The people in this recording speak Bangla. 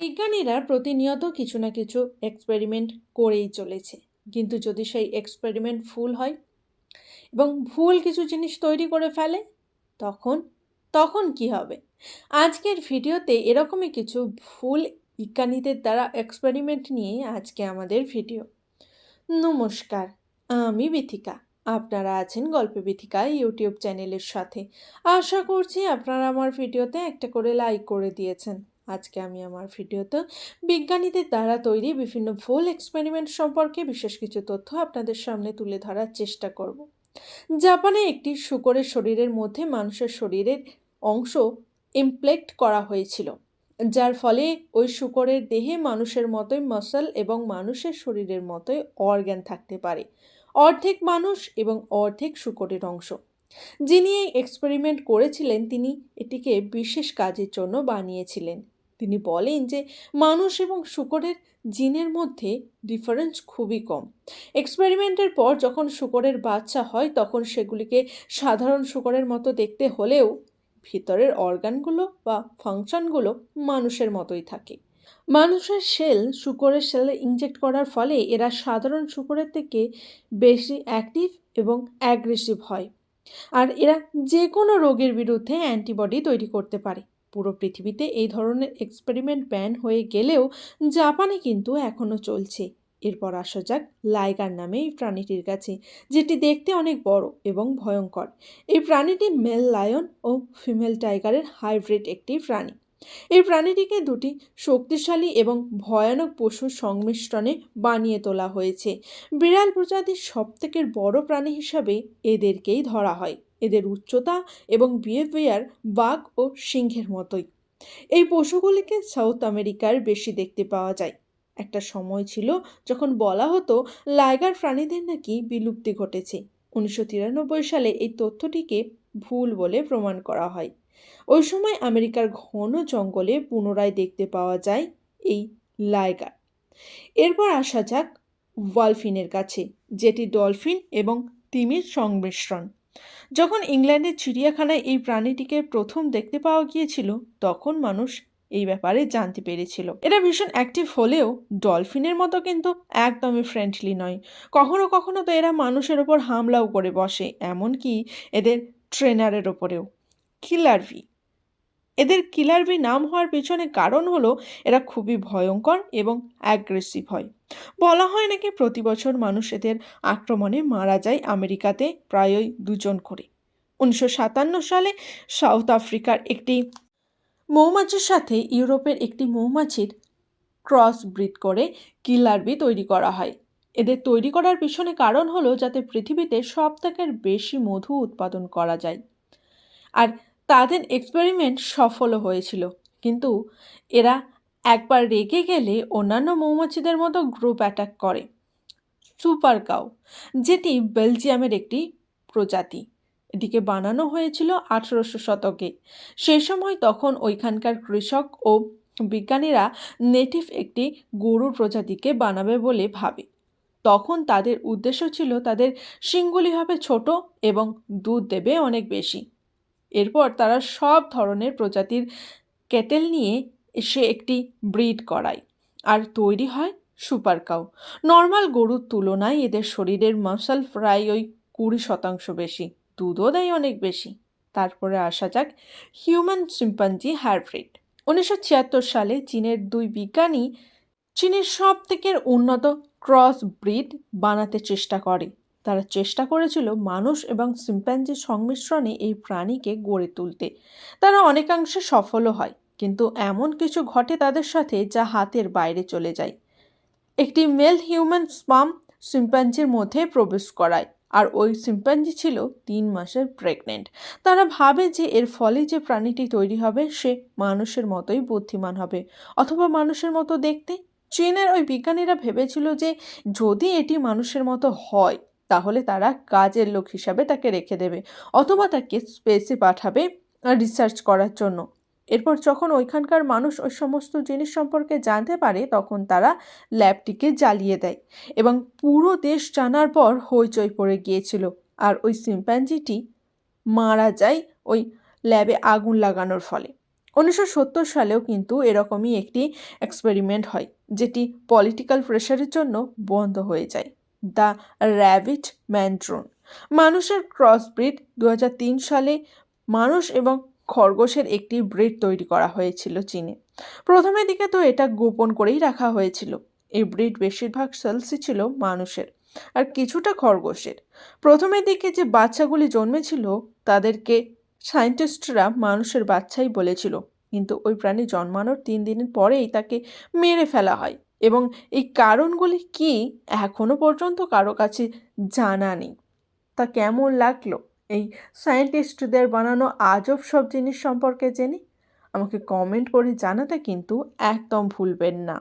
বিজ্ঞানীরা প্রতিনিয়ত কিছু না কিছু এক্সপেরিমেন্ট করেই চলেছে। কিন্তু যদি সেই এক্সপেরিমেন্ট ভুল হয় এবং ভুল কিছু জিনিস তৈরি করে ফেলে, তখন তখন কি হবে? আজকের ভিডিওতে এরকমই কিছু ভুল বিজ্ঞানীদের দ্বারা এক্সপেরিমেন্ট নিয়ে আজকে আমাদের ভিডিও। নমস্কার, আমি বিথিকা। আপনারা আছেন গল্পে বিথিকা ইউটিউব চ্যানেলের সাথে। আশা করছি আপনারা আমার ভিডিওতে একটা করে লাইক করে দিয়েছেন। আজকে আমি আমার ভিডিওতে বিজ্ঞানীদের দ্বারা তৈরি বিভিন্ন ভুল এক্সপেরিমেন্ট সম্পর্কে বিশেষ কিছু তথ্য আপনাদের সামনে তুলে ধরার চেষ্টা করব। জাপানে একটি শূকরের শরীরের মধ্যে মানুষের শরীরের অংশ ইমপ্লেক্ট করা হয়েছিল, যার ফলে ওই শূকরের দেহে মানুষের মতোই মাসল এবং মানুষের শরীরের মতোই অর্গ্যান থাকতে পারে, অর্ধেক মানুষ এবং অর্ধেক শূকরের অংশ। যিনি এই এক্সপেরিমেন্ট করেছিলেন তিনি এটিকে বিশেষ কাজের জন্য বানিয়েছিলেন। তিনি বলেন যে মানুষ এবং শূকরের জিনের মধ্যে ডিফারেন্স খুবই কম। এক্সপেরিমেন্টের পর যখন শূকরের বাচ্চা হয় তখন সেগুলিকে সাধারণ শূকরের মতো দেখতে হলেও ভিতরের অর্গানগুলো বা ফাংশনগুলো মানুষের মতোই থাকে। মানুষের সেল শূকরের সেলে ইনজেক্ট করার ফলে এরা সাধারণ শূকরের থেকে বেশি অ্যাক্টিভ এবং অ্যাগ্রেসিভ হয়, আর এরা যে কোনো রোগের বিরুদ্ধে অ্যান্টিবডি তৈরি করতে পারে। পুরো পৃথিবীতে এই ধরনের এক্সপেরিমেন্ট ব্যান হয়ে গেলেও জাপানে কিন্তু এখনও চলছে। এরপর আসা যাক লাইগার নামে এই প্রাণীটির কাছে, যেটি দেখতে অনেক বড় এবং ভয়ঙ্কর। এই প্রাণীটি মেল লায়ন ও ফিমেল টাইগারের হাইব্রিড একটি প্রাণী। এই প্রাণীটিকে দুটি শক্তিশালী এবং ভয়ানক পশুর সংমিশ্রণে বানিয়ে তোলা হয়েছে। বিড়াল প্রজাতির সবথেকে বড় প্রাণী হিসাবে এদেরকেই ধরা হয়। এদের উচ্চতা এবং বিহেভিয়ার বাঘ ও সিংহের মতোই। এই পশুগুলিকে সাউথ আমেরিকার বেশি দেখতে পাওয়া যায়। একটা সময় ছিল যখন বলা হতো লাইগার প্রাণীদের নাকি বিলুপ্তি ঘটেছে। 1993 সালে এই তথ্যটিকে ভুল বলে প্রমাণ করা হয়। ওই সময় আমেরিকার ঘন জঙ্গলে পুনরায় দেখতে পাওয়া যায় এই লাইগার। এরপর আসা যাক ওয়ালফিনের কাছে, যেটি ডলফিন এবং তিমির সংমিশ্রণ। যখন ইংল্যান্ডের চিড়িয়াখানায় এই প্রাণীটিকে প্রথম দেখতে পাওয়া গিয়েছিল তখন মানুষ এই ব্যাপারে জানতে পেরেছিল। এরা ভীষণ অ্যাক্টিভ হলেও ডলফিনের মতো কিন্তু একদমই ফ্রেন্ডলি নয়। কখনো কখনো তো এরা মানুষের ওপর হামলাও করে বসে, এমনকি এদের ট্রেনারের ওপরেও। কিলারভি। এদের কিলারভি নাম হওয়ার পেছনে কারণ হলো এরা খুবই ভয়ঙ্কর এবং অ্যাগ্রেসিভ হয়। বলা হয় নাকি প্রতি বছর মানুষ এদের আক্রমণে মারা যায় আমেরিকাতে প্রায়ই 2 জন করে। 1957 সালে সাউথ আফ্রিকার একটি মৌমাছির সাথে ইউরোপের একটি মৌমাছির ক্রস ব্রিড করে কিলারভি তৈরি করা হয়। এদের তৈরি করার পিছনে কারণ হলো যাতে পৃথিবীতে সবথেকে বেশি মধু উৎপাদন করা যায়। আর তাদের এক্সপেরিমেন্ট সফলও হয়েছিল, কিন্তু এরা একবার রেগে গেলে অন্যান্য মৌমাছিদের মতো গ্রুপ অ্যাটাক করে। সুপার কাউ, যেটি বেলজিয়ামের একটি প্রজাতি, এটিকে বানানো হয়েছিল 1800 শতকে। সেই সময় তখন ওইখানকার কৃষক ও বিজ্ঞানীরা নেটিভ একটি গরুর প্রজাতিকে বানাবে বলে ভাবে। তখন তাদের উদ্দেশ্য ছিল তাদের শিংগুলি হবে ছোট এবং দুধ দেবে অনেক বেশি। এরপর তারা সব ধরনের প্রজাতির ক্যাটেল নিয়ে এসে একটি ব্রিড করায়, আর তৈরি হয় সুপার কাউ। নর্মাল গরুর তুলনায় এদের শরীরের মাসল প্রায় ওই 20% বেশি, দুধও দেয় অনেক বেশি। তারপরে আসা যাক হিউম্যান চিম্পাঞ্জি হাইব্রিড। 1976 সালে চীনের 2 বিজ্ঞানী চীনের সব থেকে উন্নত ক্রস ব্রিড বানাতে চেষ্টা করে। তারা চেষ্টা করেছিল মানুষ এবং শিম্পাঞ্জির সংমিশ্রণে এই প্রাণীকে গড়ে তুলতে। তারা অনেকাংশে সফলও হয়, কিন্তু এমন কিছু ঘটে তাদের সাথে যা হাতের বাইরে চলে যায়। একটি মেল হিউম্যান স্পার্ম শিম্পাঞ্জির মধ্যে প্রবেশ করায়, আর ওই শিম্পাঞ্জি ছিল 3 মাসের প্রেগনেন্ট। তারা ভাবে যে এর ফলে যে প্রাণীটি তৈরি হবে সে মানুষের মতোই বুদ্ধিমান হবে অথবা মানুষের মতো দেখতে। চীনের ওই বিজ্ঞানীরা ভেবেছিল যে যদি এটি মানুষের মতো হয় তাহলে তারা কাজের লোক হিসাবে তাকে রেখে দেবে অথবা তাকে স্পেসে পাঠাবে রিসার্চ করার জন্য। এরপর যখন ওইখানকার মানুষ ওই সমস্ত জিনিস সম্পর্কে জানতে পারে তখন তারা ল্যাবটিকে জ্বালিয়ে দেয় এবং পুরো দেশ জানার পর হইচই পড়ে গিয়েছিল, আর ওই শিম্পাঞ্জিটি মারা যায় ওই ল্যাবে আগুন লাগানোর ফলে। 1970 সালেও কিন্তু এরকমই একটি এক্সপেরিমেন্ট হয়, যেটি পলিটিক্যাল প্রেশারের জন্য বন্ধ হয়ে যায়। দ্য র্যাবিট ম্যান্ড্রোন মানুষের ক্রসব্রিড 2003 সালে মানুষ এবং খরগোশের একটি ব্রিড তৈরি করা হয়েছিল চীনে। প্রথমের দিকে তো এটা গোপন করেই রাখা হয়েছিল। এই ব্রিড বেশিরভাগ সেলসই ছিল মানুষের আর কিছুটা খরগোশের। প্রথমের দিকে যে বাচ্চাগুলি জন্মেছিল তাদেরকে সায়েন্টিস্টরা মানুষের বাচ্চাই বলেছিল, কিন্তু ওই প্রাণী জন্মানোর 3 দিনের পরেই তাকে মেরে ফেলা হয় এবং এই কারণগুলি কি এখনো পর্যন্ত কারো কাছে জানা নেই। তা কেমন লাগলো এই সায়েন্টিস্টদের বানানো আজব সব জিনিস সম্পর্কে জেনে? আমাকে কমেন্ট করে জানাতে কিন্তু একদম ভুলবেন না।